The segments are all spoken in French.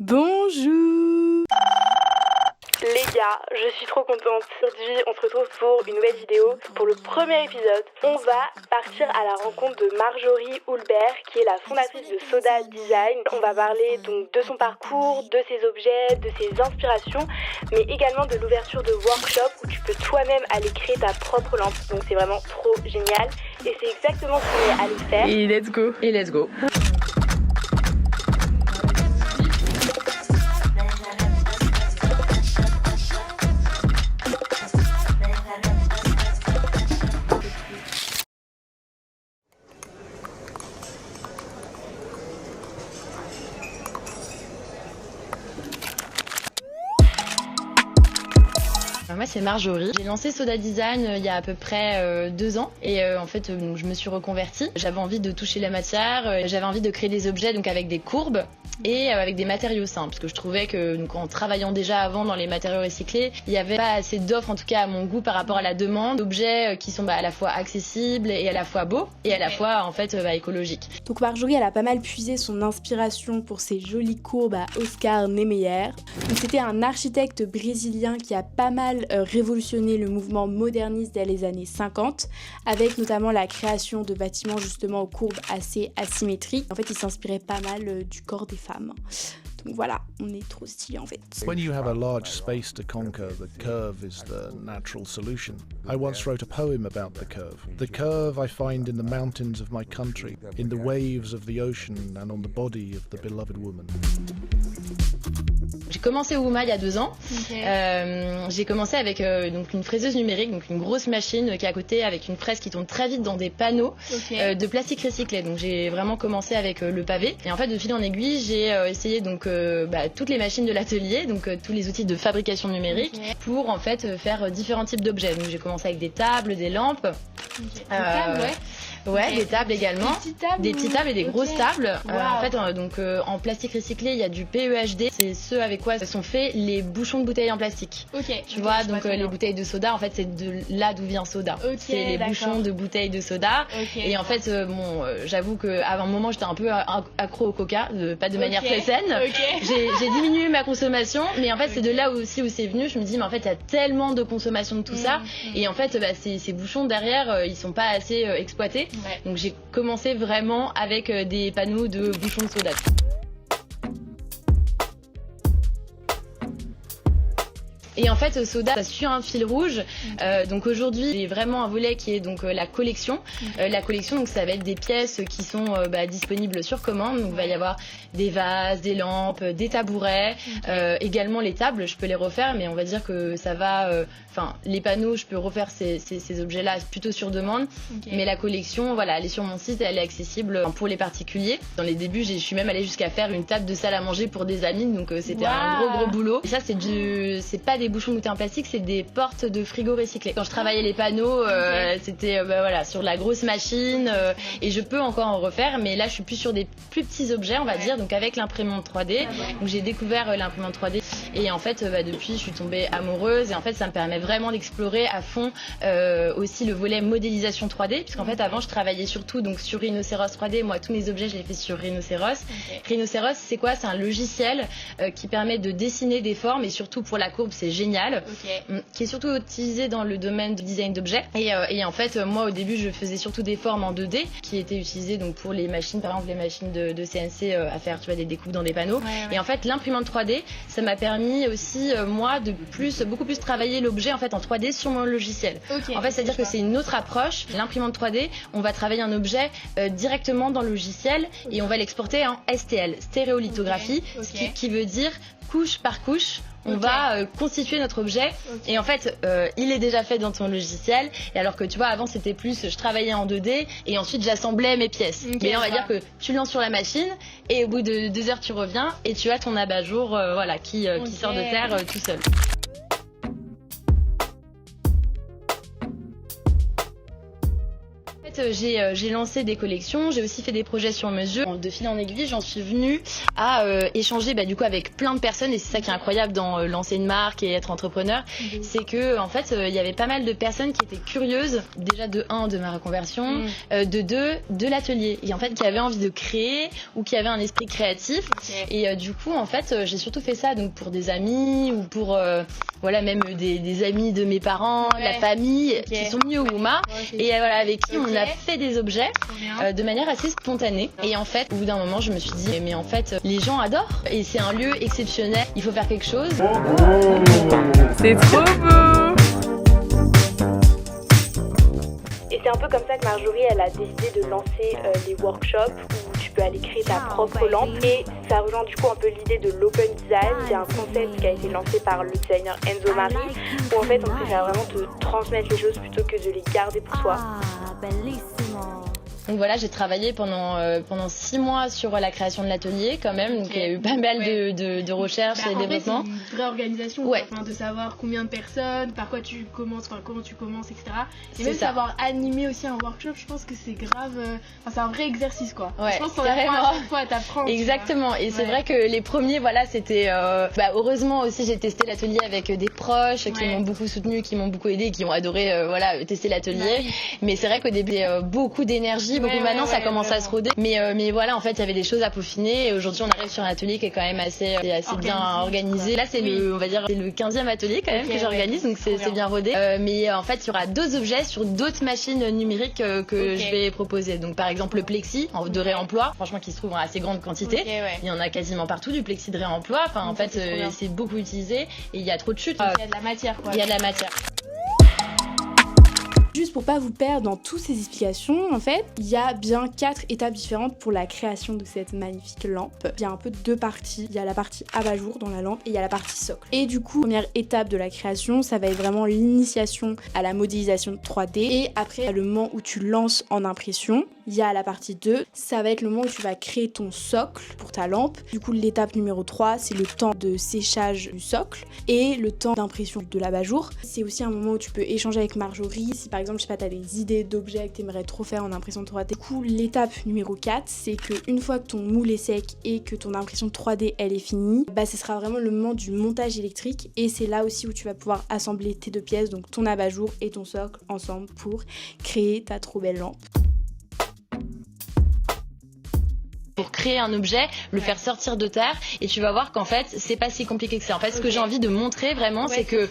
Bonjour. Les gars, je suis trop contente. Aujourd'hui, on se retrouve pour une nouvelle vidéo. Pour le premier épisode, on va partir à la rencontre de Marjorie Houlbert, qui est la fondatrice de Soda Design. On va parler donc de son parcours, de ses objets, de ses inspirations, mais également de l'ouverture de workshops où tu peux toi-même aller créer ta propre lampe. Donc c'est vraiment trop génial. Et c'est exactement ce qu'on est allé faire. Et let's go. Et let's go. Moi c'est Marjorie, j'ai lancé Soda Design il y a à peu près 2 ans et en fait je me suis reconvertie. J'avais envie de toucher la matière, j'avais envie de créer des objets donc avec des courbes et avec des matériaux simples parce que je trouvais que donc, en travaillant déjà avant dans les matériaux recyclés, il n'y avait pas assez d'offres en tout cas à mon goût par rapport à la demande d'objets qui sont à la fois accessibles et à la fois beaux et à la fois en fait écologiques. Donc Marjorie, elle a pas mal puisé son inspiration pour ses jolies courbes à Oscar Niemeyer. Donc c'était un architecte brésilien qui a pas mal révolutionné le mouvement moderniste dès les années 50, avec notamment la création de bâtiments justement aux courbes assez asymétriques. En fait, il s'inspirait pas mal du corps des femmes. Donc voilà, on est trop stylé en fait. When you have a large space to conquer, the curve is the natural solution. I once wrote a poem about the curve. The curve I find in the mountains of my country, in the waves of the ocean and on the body of the beloved woman. J'ai commencé au Wooma il y a 2 ans. J'ai commencé avec donc une fraiseuse numérique, donc une grosse machine qui est à côté avec une fraise qui tourne très vite dans des panneaux de plastique recyclé. Donc j'ai vraiment commencé avec le pavé. Et en fait, de fil en aiguille, j'ai essayé donc toutes les machines de l'atelier, donc tous les outils de fabrication numérique pour en fait faire différents types d'objets. Donc j'ai commencé avec des tables, des lampes. Des tables, Ouais, des tables également. Des petites tables et des grosses tables. Wow. En fait, en plastique recyclé, il y a du PEHD. C'est ce avec quoi sont faits les bouchons de bouteilles en plastique. Tu vois, donc les bouteilles de soda, en fait, c'est de là d'où vient soda. C'est les bouchons de bouteilles de soda. Et en fait, j'avoue qu'à un moment, j'étais un peu accro au coca, pas de manière très saine. J'ai diminué ma consommation, mais en fait, c'est de là aussi où c'est venu. Je me dis, mais en fait, il y a tellement de consommation de tout ça. Et en fait, ces bouchons derrière, ils sont pas assez exploités. Donc j'ai commencé vraiment avec des panneaux de bouchons de soda. Et en fait, Soda, ça suit un fil rouge. Donc aujourd'hui, j'ai vraiment un volet qui est donc la collection. La collection, donc ça va être des pièces qui sont disponibles sur commande. Donc il va y avoir des vases, des lampes, des tabourets, également les tables. Je peux les refaire, mais on va dire que ça va. Les panneaux, je peux refaire ces objets-là plutôt sur demande. Mais la collection, voilà, elle est sur mon site, elle est accessible pour les particuliers. Dans les débuts, je suis même allée jusqu'à faire une table de salle à manger pour des amis. Donc c'était un gros boulot. Et ça, c'est pas des bouchons de bouteilles en plastique, c'est des portes de frigo recyclées. Quand je travaillais les panneaux, c'était sur la grosse machine et je peux encore en refaire, mais là je suis plus sur des plus petits objets, on va dire, donc avec l'imprimante 3D. Donc j'ai découvert l'imprimante 3D et en fait depuis je suis tombée amoureuse et en fait ça me permet vraiment d'explorer à fond aussi le volet modélisation 3D, puisqu'en fait avant je travaillais surtout donc sur Rhinocéros 3D. Moi tous mes objets je les fais sur Rhinocéros. Rhinocéros, c'est quoi? C'est un logiciel qui permet de dessiner des formes et surtout pour la courbe c'est génial, qui est surtout utilisé dans le domaine du design d'objets. Et en fait, moi au début, je faisais surtout des formes en 2D qui étaient utilisées donc pour les machines, par exemple les machines de CNC à faire, tu vois, des découpes dans des panneaux. Et en fait, l'imprimante 3D, ça m'a permis aussi moi de beaucoup plus travailler l'objet en fait en 3D sur mon logiciel. En fait, c'est-à-dire que c'est une autre approche. L'imprimante 3D, on va travailler un objet directement dans le logiciel et on va l'exporter en STL, stéréolithographie, ce qui veut dire couche par couche. On va constituer notre objet et en fait il est déjà fait dans ton logiciel, et alors que tu vois avant c'était plus je travaillais en 2D et ensuite j'assemblais mes pièces. Mais là on va dire que tu lances sur la machine et au bout de 2 heures tu reviens et tu as ton abat-jour qui sort de terre tout seul. fait, j'ai lancé des collections, j'ai aussi fait des projets sur mesure. De fil en aiguille, j'en suis venue à échanger du coup avec plein de personnes, et c'est ça qui est incroyable dans lancer une marque et être entrepreneur, c'est que en fait il y avait pas mal de personnes qui étaient curieuses, déjà de ma reconversion, de 2 de l'atelier, et en fait qui avaient envie de créer ou qui avaient un esprit créatif. Et du coup en fait j'ai surtout fait ça donc pour des amis ou pour voilà, même des amis de mes parents, la famille, qui sont venus au WUMA, et voilà, avec qui on a fait des objets de manière assez spontanée. Et en fait, au bout d'un moment, je me suis dit, mais en fait, les gens adorent, et c'est un lieu exceptionnel, il faut faire quelque chose. C'est trop beau! Et c'est un peu comme ça que Marjorie, elle a décidé de lancer les workshops où tu peux aller créer ta propre lampe. Et ça rejoint du coup un peu l'idée de l'open design, qui est un concept qui a été lancé par le designer Enzo Mari, où en fait on préfère vraiment te transmettre les choses plutôt que de les garder pour soi. Donc voilà, j'ai travaillé pendant 6 mois sur la création de l'atelier quand même, donc il y a eu pas mal de recherches et développement. C'est une vraie organisation, de savoir combien de personnes, par quoi tu commences, comment tu commences, etc. Et même savoir animer aussi un workshop, je pense que c'est grave, c'est un vrai exercice quoi. Ouais, je pense qu'on apprend à chaque fois, t'apprends. Exactement, et c'est vrai que les premiers, voilà, c'était... heureusement aussi, j'ai testé l'atelier avec des proches qui m'ont beaucoup soutenu, qui m'ont beaucoup aidé, qui ont adoré tester l'atelier. Mais c'est vrai qu'au début, beaucoup d'énergie. Maintenant ça commence à se roder, mais voilà, en fait il y avait des choses à peaufiner, et aujourd'hui on arrive sur un atelier qui est quand même assez bien organisé. Là c'est le 15e atelier quand même que j'organise, donc c'est bien rodé. Mais en fait il y aura 2 objets sur d'autres machines numériques que je vais proposer. Donc par exemple le plexi de réemploi, franchement qui se trouve en assez grande quantité. Il y en a quasiment partout du plexi de réemploi. En fait c'est beaucoup utilisé, et il y a trop de chutes. Il y a de la matière quoi. Il y a de la matière. Juste pour pas vous perdre dans toutes ces explications, en fait, il y a bien 4 étapes différentes pour la création de cette magnifique lampe. Il y a un peu 2 parties. Il y a la partie abat-jour dans la lampe et il y a la partie socle. Et du coup, première étape de la création, ça va être vraiment l'initiation à la modélisation 3D. Et après, le moment où tu lances en impression, il y a la partie 2, ça va être le moment où tu vas créer ton socle pour ta lampe. Du coup, l'étape numéro 3, c'est le temps de séchage du socle et le temps d'impression de l'abat-jour. C'est aussi un moment où tu peux échanger avec Marjorie. Si par exemple, je sais pas, t'as des idées d'objets que t'aimerais trop faire en impression 3D. Du coup, l'étape numéro 4, c'est que une fois que ton moule est sec et que ton impression 3D elle est finie, ce sera vraiment le moment du montage électrique, et c'est là aussi où tu vas pouvoir assembler tes 2 pièces, donc ton abat-jour et ton socle ensemble pour créer ta trop belle lampe. Pour créer un objet, le faire sortir de terre, et tu vas voir qu'en fait c'est pas si compliqué que ça. En fait ce que j'ai envie de montrer vraiment, c'est que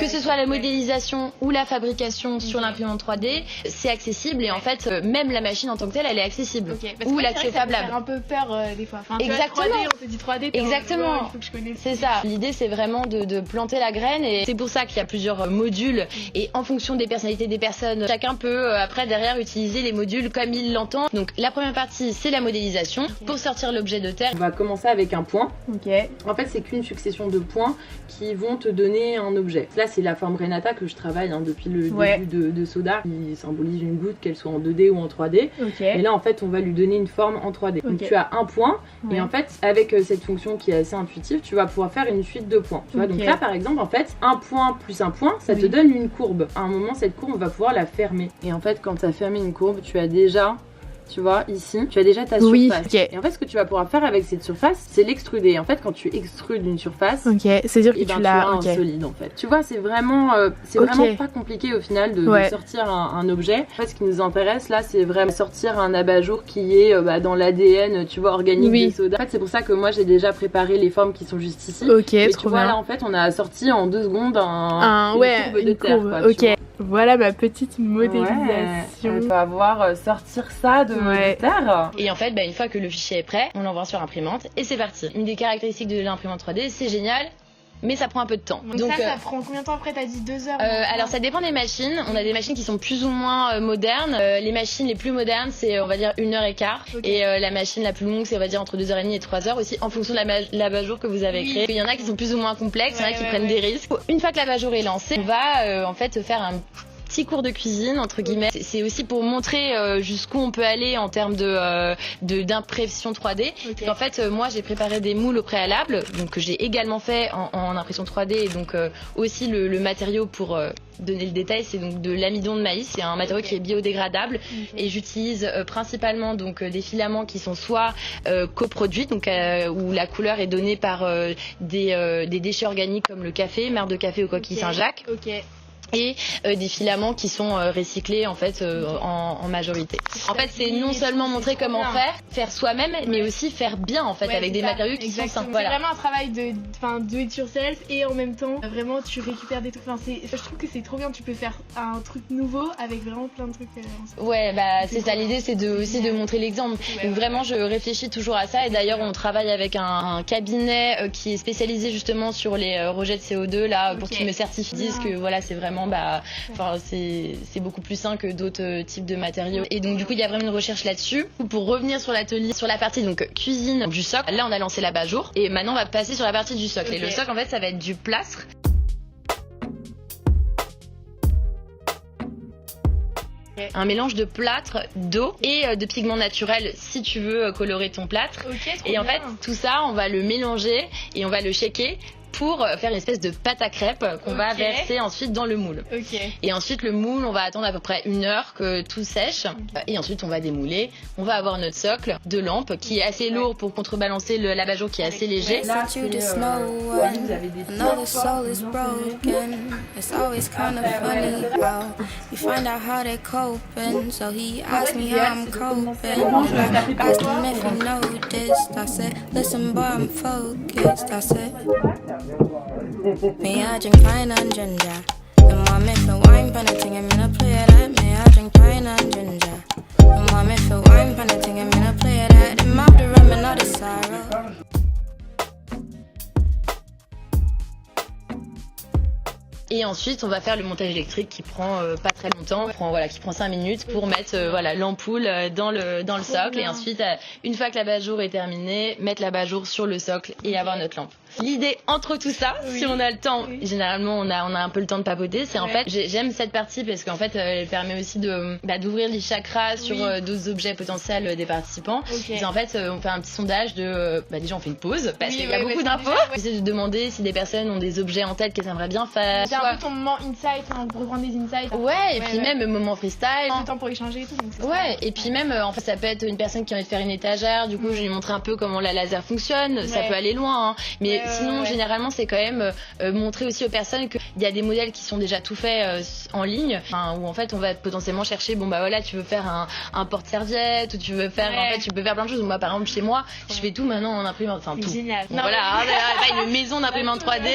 ce soit la modélisation ou la fabrication sur l'imprimante 3D, c'est accessible, et en fait même la machine en tant que telle elle est accessible, ou l'accès Fab Lab. Ça fait un peu peur des fois. Exactement. 3D, on te dit 3D, exactement. Il faut que je connaisse. C'est ça. L'idée c'est vraiment de planter la graine, et c'est pour ça qu'il y a plusieurs modules, et en fonction des personnalités des personnes, chacun peut après derrière utiliser les modules comme il l'entend. Donc la première partie c'est la modélisation. Pour sortir l'objet de terre, on va commencer avec un point. En fait, c'est qu'une succession de points qui vont te donner un objet. Là, c'est la forme Renata que je travaille depuis le début de Soda, qui symbolise une goutte, qu'elle soit en 2D ou en 3D. Et là, en fait, on va lui donner une forme en 3D. Donc, tu as un point, et en fait, avec cette fonction qui est assez intuitive, tu vas pouvoir faire une suite de points. Tu vois, donc là, par exemple, en fait, un point plus un point, ça te donne une courbe. À un moment, cette courbe, on va pouvoir la fermer. Et en fait, quand tu as fermé une courbe, tu as déjà... Tu vois, ici, tu as déjà ta surface. Et en fait, ce que tu vas pouvoir faire avec cette surface, c'est l'extruder. En fait, quand tu extrudes une surface, c'est-à-dire que tu as un solide en fait. Tu vois, c'est vraiment pas compliqué au final de sortir un objet. En fait, ce qui nous intéresse là, c'est vraiment sortir un abat-jour qui est dans l'ADN, tu vois, organique de Soda. En fait, c'est pour ça que moi, j'ai déjà préparé les formes qui sont juste ici. Et tu vois, là, en fait, on a sorti en 2 secondes une courbe de terre. Quoi, voilà ma petite modélisation. On va voir sortir ça de terre. Et en fait, une fois que le fichier est prêt, on l'envoie sur l'imprimante et c'est parti. Une des caractéristiques de l'imprimante 3D, c'est génial, mais ça prend un peu de temps. Donc ça prend combien de temps après? T'as dit 2 heures? Alors ça dépend des machines. On a des machines qui sont plus ou moins modernes. Les machines les plus modernes, c'est on va dire 1h15. Et la machine la plus longue, c'est on va dire entre 2h30 et 3h aussi, en fonction de l'abat-jour que vous avez créé. Il y en a qui sont plus ou moins complexes, il y en a qui prennent des risques. Une fois que l'abat-jour est lancé, on va en fait faire un petits cours de cuisine entre guillemets. C'est aussi pour montrer jusqu'où on peut aller en termes d'impression 3D. Okay. En fait, moi j'ai préparé des moules au préalable, donc que j'ai également fait en impression 3D, et donc aussi le matériau pour donner le détail, c'est donc de l'amidon de maïs. C'est un matériau qui est biodégradable et j'utilise principalement donc des filaments qui sont soit coproduits, donc où la couleur est donnée par des déchets organiques comme le café, marc de café ou coquille Saint-Jacques. Et des filaments qui sont recyclés en fait en majorité. En fait, c'est non seulement montrer comment faire soi-même, mais aussi faire bien en fait avec des matériaux qui sont simples. C'est vraiment un travail de do it yourself et en même temps vraiment tu récupères des trucs. Je trouve que c'est trop bien. Tu peux faire un truc nouveau avec vraiment plein de trucs. Ouais, bah c'est ça. L'idée, c'est aussi de montrer l'exemple. Donc vraiment, je réfléchis toujours à ça. Et d'ailleurs, on travaille avec un cabinet qui est spécialisé justement sur les rejets de CO2 là, pour qu'ils me certifient, disent que voilà, c'est vraiment c'est beaucoup plus sain que d'autres types de matériaux. Et donc du coup il y a vraiment une recherche là-dessus. Pour revenir sur l'atelier, sur la partie donc cuisine du socle, là on a lancé l'abat-jour et maintenant on va passer sur la partie du socle. Et le socle en fait ça va être du plâtre. Un mélange de plâtre, d'eau et de pigments naturels si tu veux colorer ton plâtre. Et en fait tout ça on va le mélanger et on va le shaker pour faire une espèce de pâte à crêpes qu'on va verser ensuite dans le moule. Et ensuite le moule, on va attendre à peu près 1 heure que tout sèche. Et ensuite on va démouler. On va avoir notre socle de lampe qui est assez lourd pour contrebalancer l'abat-jour qui est assez léger. Là, vous avez des Me, I drink pine and ginger. And mom, if you wine pan a thing, I'm gonna play that. Me, I drink pine and ginger. And mom, if you wine pan a thing, I'm gonna play that. Them out the rum and all the sorrow. Et ensuite, on va faire le montage électrique qui prend pas très longtemps, qui prend 5 minutes pour mettre l'ampoule dans le socle. Et ensuite, une fois que l'abat-jour est terminé, mettre l'abat-jour sur le socle et avoir notre lampe. L'idée entre tout ça, si on a le temps, généralement on a un peu le temps de papoter, c'est en fait, j'aime cette partie parce qu'en fait elle permet aussi d'ouvrir les chakras sur d'autres objets potentiels des participants. Et en fait on fait un petit sondage déjà on fait une pause parce qu'il y a beaucoup d'infos. J'essaie de demander si des personnes ont des objets en tête qu'elles aimeraient bien faire. C'est un peu ton moment insight, pour reprendre des insights. Ouais, et puis même moment freestyle. Du temps pour échanger et tout. Donc et puis même en fait ça peut être une personne qui a envie de faire une étagère, du coup je lui montre un peu comment la laser fonctionne, ça peut aller loin, mais sinon généralement c'est quand même montrer aussi aux personnes qu'il y a des modèles qui sont déjà tout faits en ligne, où en fait on va potentiellement chercher tu veux faire un porte-serviette ou tu veux faire tu peux faire plein de choses. Moi par exemple chez moi je fais tout maintenant en imprimante, tout. Génial. Bon, une maison d'imprimante 3D,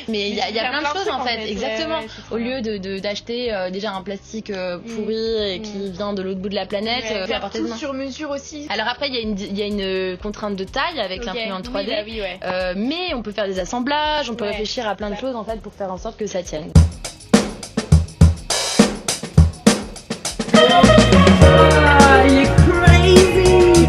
mais il y a plein de choses en fait. Exactement. Au lieu d'acheter déjà un plastique pourri et qui vient de l'autre bout de la planète, faire tout sur mesure aussi. Alors après il y a une contrainte de taille avec l'imprimante 3D, mais on peut faire des assemblages, on peut réfléchir à plein de choses en fait pour faire en sorte que ça tienne. Il est crazy.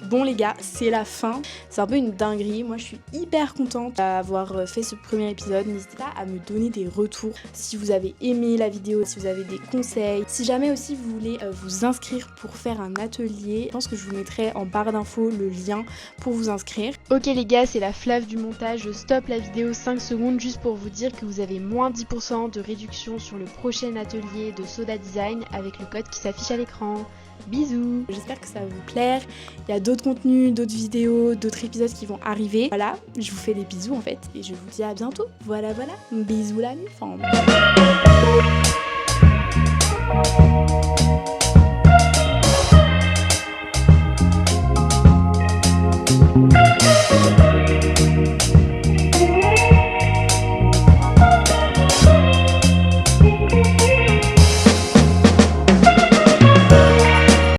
Bon les gars, c'est la fin. C'est un peu une dinguerie. Moi je suis hyper contente d'avoir fait ce premier épisode. N'hésitez pas à me donner des retours si vous avez aimé la vidéo, si vous avez des conseils. Si jamais aussi vous voulez vous inscrire pour faire un atelier, je pense que je vous mettrai en barre d'infos le lien pour vous inscrire. Ok les gars, c'est la Flav du montage. Je stoppe la vidéo 5 secondes juste pour vous dire que vous avez moins 10% de réduction sur le prochain atelier de Soda Design avec le code qui s'affiche à l'écran. Bisous. J'espère que ça va vous plaire. Il y a d'autres contenus, d'autres vidéos, d'autres épisodes qui vont arriver. Voilà, je vous fais des bisous en fait et je vous dis à bientôt. Voilà. Bisous la mi-femme.